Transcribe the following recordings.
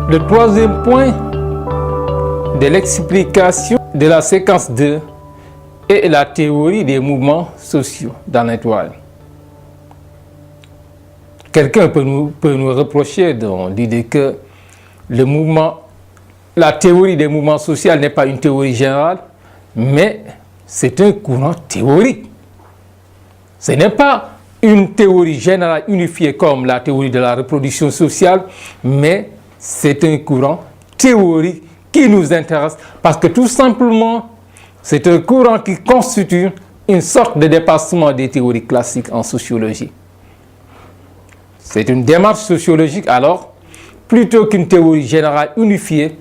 Le troisième point de l'explication de la séquence 2 est la théorie des mouvements sociaux dans l'étoile. Quelqu'un peut nous reprocher l'idée que la théorie des mouvements sociaux n'est pas une théorie générale, mais c'est un courant théorique. Ce n'est pas une théorie générale unifiée comme la théorie de la reproduction sociale, mais c'est un courant théorique qui nous intéresse parce que tout simplement, c'est un courant qui constitue une sorte de dépassement des théories classiques en sociologie. C'est une démarche sociologique alors, plutôt qu'une théorie générale unifiée,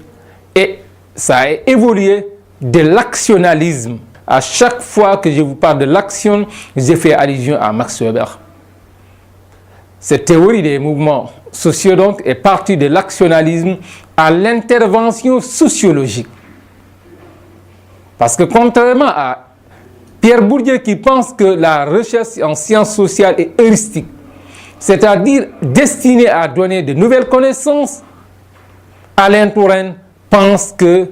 et ça a évolué de l'actionnalisme. À chaque fois que je vous parle de l'action, j'ai fait allusion à Max Weber. Cette théorie des mouvements sociaux donc est partie de l'actionnalisme à l'intervention sociologique. Parce que contrairement à Pierre Bourdieu qui pense que la recherche en sciences sociales est heuristique, c'est-à-dire destinée à donner de nouvelles connaissances, Alain Touraine pense que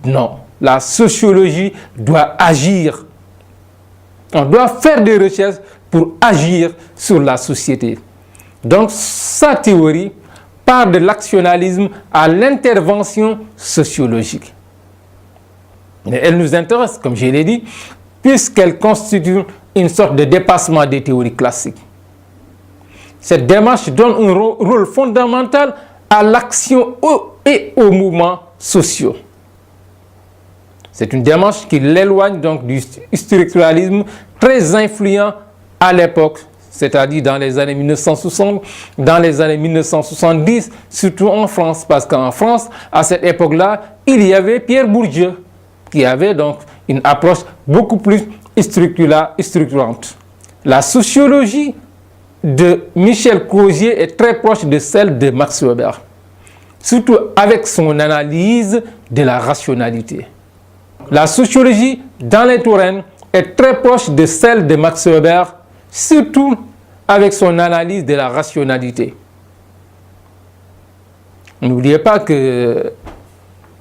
non, la sociologie doit agir. On doit faire des recherches pour agir sur la société. Donc, sa théorie part de l'actionnalisme à l'intervention sociologique. Mais elle nous intéresse, comme je l'ai dit, puisqu'elle constitue une sorte de dépassement des théories classiques. Cette démarche donne un rôle fondamental à l'action et aux mouvements sociaux. C'est une démarche qui l'éloigne donc du structuralisme très influent à l'époque, c'est-à-dire dans les années 1960, dans les années 1970, surtout en France, parce qu'en France, à cette époque-là, il y avait Pierre Bourdieu, qui avait donc une approche beaucoup plus structurante. La sociologie de Michel Crozier est très proche de celle de Max Weber, surtout avec son analyse de la rationalité. La sociologie d'Alain Touraine est très proche de celle de Max Weber, surtout avec son analyse de la rationalité. N'oubliez pas que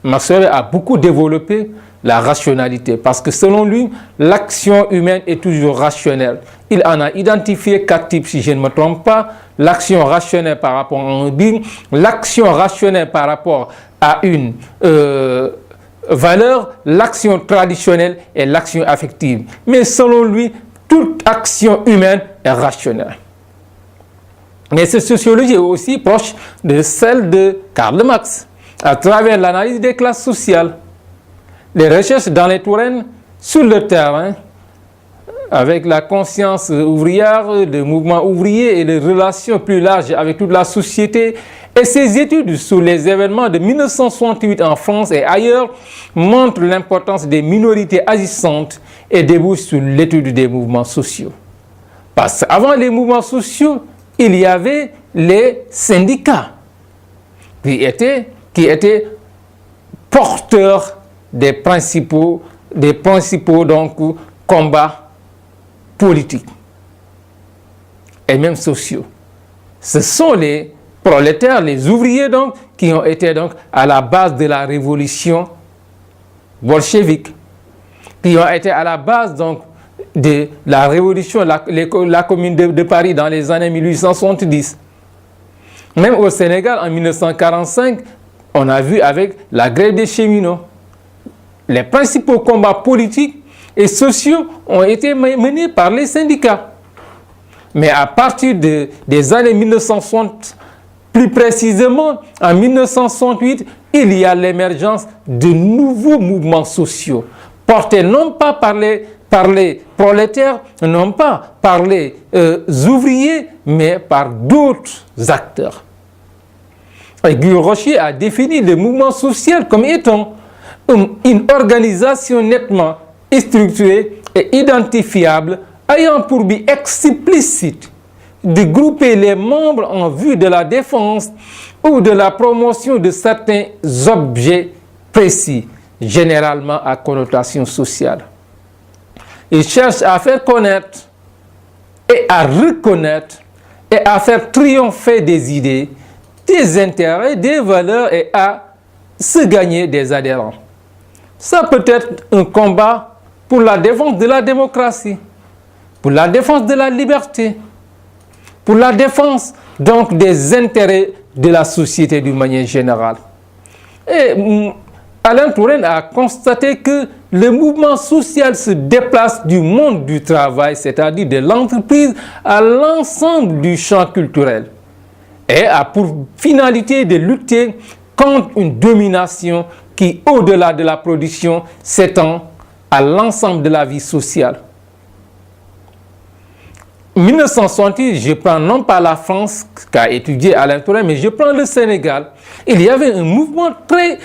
Max Weber a beaucoup développé la rationalité, parce que selon lui, l'action humaine est toujours rationnelle. Il en a identifié 4 types, si je ne me trompe pas. L'action rationnelle par rapport à un bien, l'action rationnelle par rapport à une valeur, l'action traditionnelle et l'action affective. Mais selon lui, toute action humaine est rationnelle. Mais cette sociologie est aussi proche de celle de Karl Marx, à travers l'analyse des classes sociales. Les recherches dans les Touraine sur le terrain, avec la conscience ouvrière, le mouvement ouvrier et les relations plus larges avec toute la société, et ces études sur les événements de 1968 en France et ailleurs montrent l'importance des minorités agissantes et débouchent sur l'étude des mouvements sociaux. Parce qu'avant les mouvements sociaux, il y avait les syndicats qui étaient porteurs des principaux donc, combats politiques et même sociaux. Ce sont les prolétaires, les ouvriers donc, qui ont été donc à la base de la révolution bolchevique, qui ont été à la base donc de la révolution, la commune de Paris dans les années 1870. Même au Sénégal en 1945, on a vu avec la grève des cheminots. Les principaux combats politiques et sociaux ont été menés par les syndicats. Mais à partir des années 1960, plus précisément en 1968, il y a l'émergence de nouveaux mouvements sociaux, portés non pas par les prolétaires, non pas par les ouvriers, mais par d'autres acteurs. Et Guy Rocher a défini le mouvement social comme étant une organisation nettement structurée et identifiable, ayant pour but explicite de grouper les membres en vue de la défense ou de la promotion de certains objets précis, généralement à connotation sociale. Il cherche à faire connaître et à reconnaître et à faire triompher des idées des intérêts, des valeurs et à se gagner des adhérents. Ça peut être un combat pour la défense de la démocratie, pour la défense de la liberté, pour la défense donc des intérêts de la société d'une manière générale. Et Alain Touraine a constaté que le mouvement social se déplace du monde du travail, c'est-à-dire de l'entreprise, à l'ensemble du champ culturel et a pour finalité de lutter contre une domination qui, au-delà de la production, s'étend à l'ensemble de la vie sociale. 1968, je prends non pas la France qu'a étudié Alain Touraine, mais je prends le Sénégal. Il y avait un mouvement très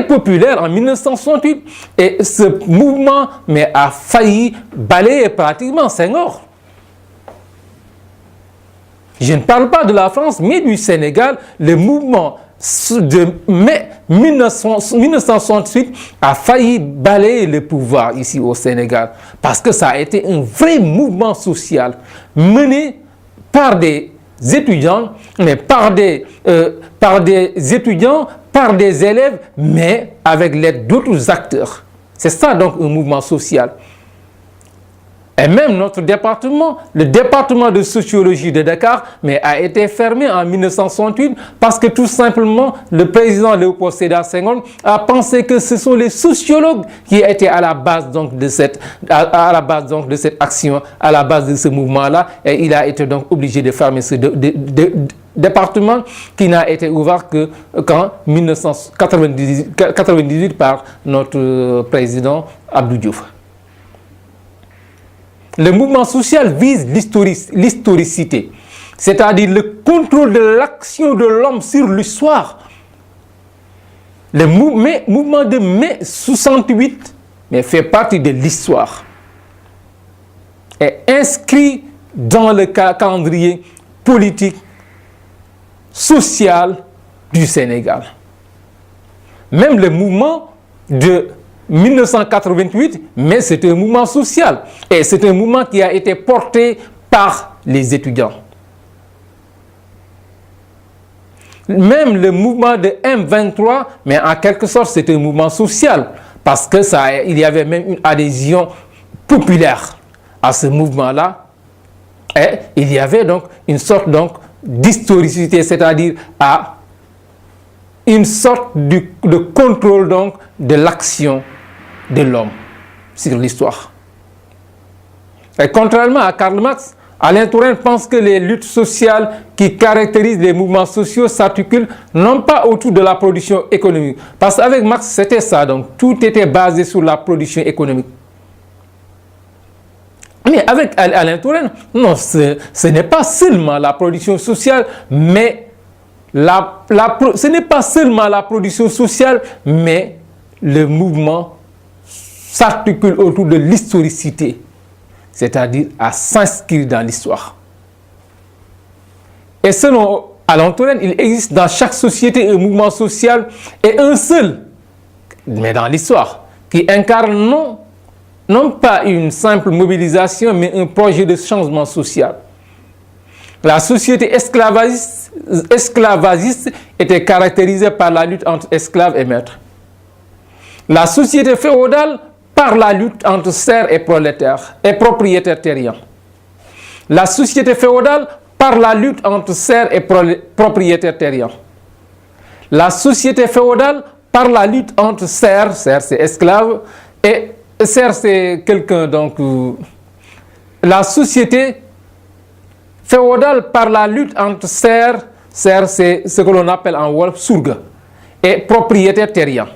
populaire en 1968 et ce mouvement a failli balayer pratiquement Senghor. Je ne parle pas de la France, mais du Sénégal. Le mouvement de mai 1968 a failli balayer le pouvoir ici au Sénégal parce que ça a été un vrai mouvement social mené par des étudiants, mais par des étudiants, par des élèves, mais avec l'aide d'autres acteurs. C'est ça donc un mouvement social. Et même notre département, le département de sociologie de Dakar, a été fermé en 1968 parce que tout simplement le président Léopold Sédar Senghor a pensé que ce sont les sociologues qui étaient à la base donc de cette action, à la base de ce mouvement-là, et il a été donc obligé de fermer ce département qui n'a été ouvert qu'en 1998 par notre président Abdou Diouf. Le mouvement social vise l'historicité, c'est-à-dire le contrôle de l'action de l'homme sur l'histoire. Le mouvement de mai 68 fait partie de l'histoire, est inscrit dans le calendrier politique, social du Sénégal. Même le mouvement de 1988, mais c'est un mouvement social et c'est un mouvement qui a été porté par les étudiants. Même le mouvement de M23, mais en quelque sorte c'est un mouvement social parce que il y avait même une adhésion populaire à ce mouvement-là et il y avait donc une sorte d'historicité, c'est-à-dire une sorte de contrôle donc de l'action de l'homme sur l'histoire. Et contrairement à Karl Marx, Alain Touraine pense que les luttes sociales qui caractérisent les mouvements sociaux s'articulent non pas autour de la production économique. Parce qu'avec Marx, c'était ça, donc tout était basé sur la production économique. Mais avec Alain Touraine, non, ce n'est pas seulement la production sociale, mais ce n'est pas seulement la production sociale, mais le mouvement s'articule autour de l'historicité, c'est-à-dire à s'inscrire dans l'histoire. Et selon Alain Touraine, il existe dans chaque société un mouvement social et un seul, mais dans l'histoire, qui incarne non pas une simple mobilisation, mais un projet de changement social. La société esclavagiste était caractérisée par la lutte entre esclaves et maîtres. La société féodale par la lutte entre serfs et prolétaires et propriétaires terriens. La société féodale par la lutte entre serfs et propriétaires terriens. La société féodale par la lutte entre serfs c'est esclaves, et serf c'est quelqu'un donc. La société féodale par la lutte entre serfs c'est ce que l'on appelle en wolof surga, et propriétaires terriens.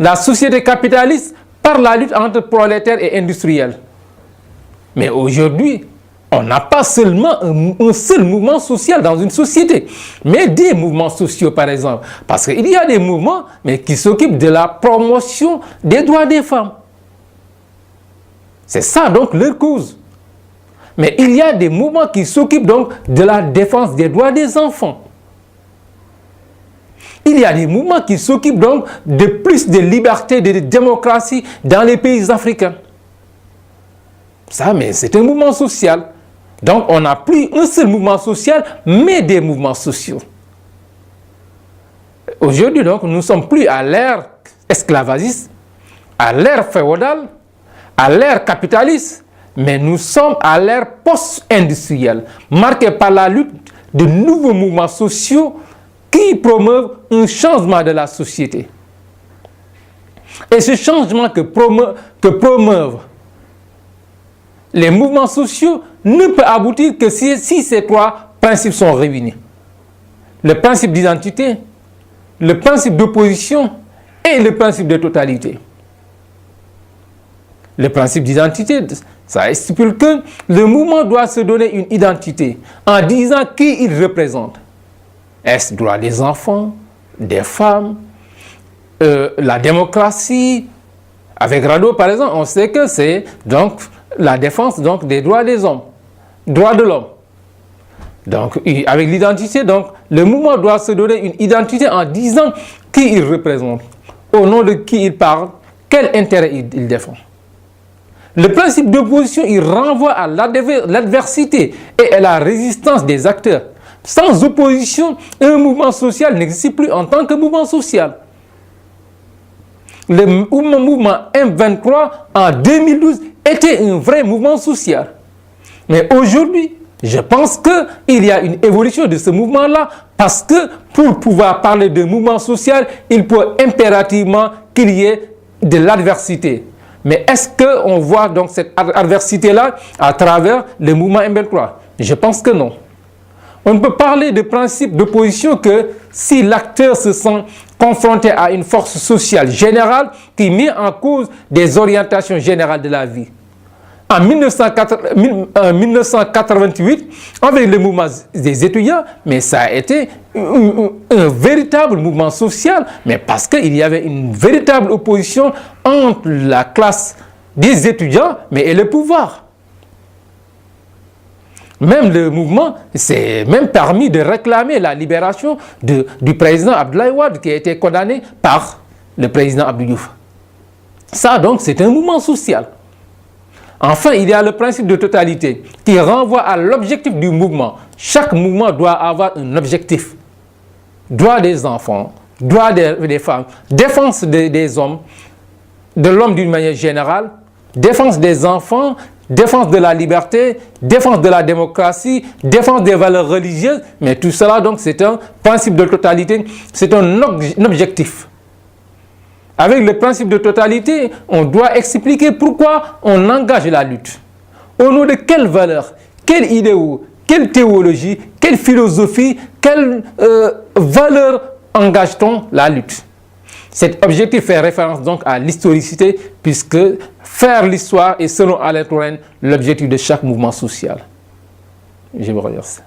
La société capitaliste par la lutte entre prolétaires et industriels. Mais aujourd'hui, on n'a pas seulement un seul mouvement social dans une société, mais des mouvements sociaux par exemple. Parce qu'il y a des mouvements qui s'occupent de la promotion des droits des femmes. C'est ça donc leur cause. Mais il y a des mouvements qui s'occupent donc de la défense des droits des enfants. Il y a des mouvements qui s'occupent donc de plus de liberté, de démocratie dans les pays africains. Ça, mais c'est un mouvement social. Donc, on n'a plus un seul mouvement social, mais des mouvements sociaux. Aujourd'hui, donc, nous ne sommes plus à l'ère esclavagiste, à l'ère féodale, à l'ère capitaliste, mais nous sommes à l'ère post-industrielle, marquée par la lutte de nouveaux mouvements sociaux qui promeuvent un changement de la société. Et ce changement que promeuvent les mouvements sociaux ne peut aboutir que si ces trois principes sont réunis. Le principe d'identité, le principe d'opposition et le principe de totalité. Le principe d'identité, ça stipule que le mouvement doit se donner une identité en disant qui il représente. Est-ce le droit des enfants, des femmes, la démocratie? Avec Rado, par exemple, on sait que c'est donc la défense donc, des droits des hommes, droits de l'homme. Donc, avec l'identité, donc, le mouvement doit se donner une identité en disant qui il représente, au nom de qui il parle, quel intérêt il défend. Le principe d'opposition, il renvoie à l'adversité et à la résistance des acteurs. Sans opposition, un mouvement social n'existe plus en tant que mouvement social. Le mouvement M23 en 2012 était un vrai mouvement social. Mais aujourd'hui, je pense qu'il y a une évolution de ce mouvement-là parce que pour pouvoir parler de mouvement social, il faut impérativement qu'il y ait de l'adversité. Mais est-ce qu'on voit donc cette adversité-là à travers le mouvement M23? Je pense que non. On ne peut parler de principe d'opposition que si l'acteur se sent confronté à une force sociale générale qui met en cause des orientations générales de la vie. En 1988, avec le mouvement des étudiants, mais ça a été un véritable mouvement social, mais parce qu'il y avait une véritable opposition entre la classe des étudiants et le pouvoir. Même le mouvement s'est même permis de réclamer la libération du président Abdoulaye Wade qui a été condamné par le président Abdou Diouf. Ça donc c'est un mouvement social. Enfin, il y a le principe de totalité qui renvoie à l'objectif du mouvement. Chaque mouvement doit avoir un objectif. Droit des enfants, droit des femmes, défense des hommes, de l'homme d'une manière générale, défense des enfants, défense de la liberté, défense de la démocratie, défense des valeurs religieuses. Mais tout cela, donc, c'est un principe de totalité, c'est un objectif. Avec le principe de totalité, on doit expliquer pourquoi on engage la lutte. Au nom de quelles valeurs, quelle idéaux, quelle théologie, quelle philosophie, quelle valeur engage-t-on la lutte? Cet objectif fait référence donc à l'historicité, puisque faire l'histoire est selon Alain Touraine l'objectif de chaque mouvement social. Je vous remercie.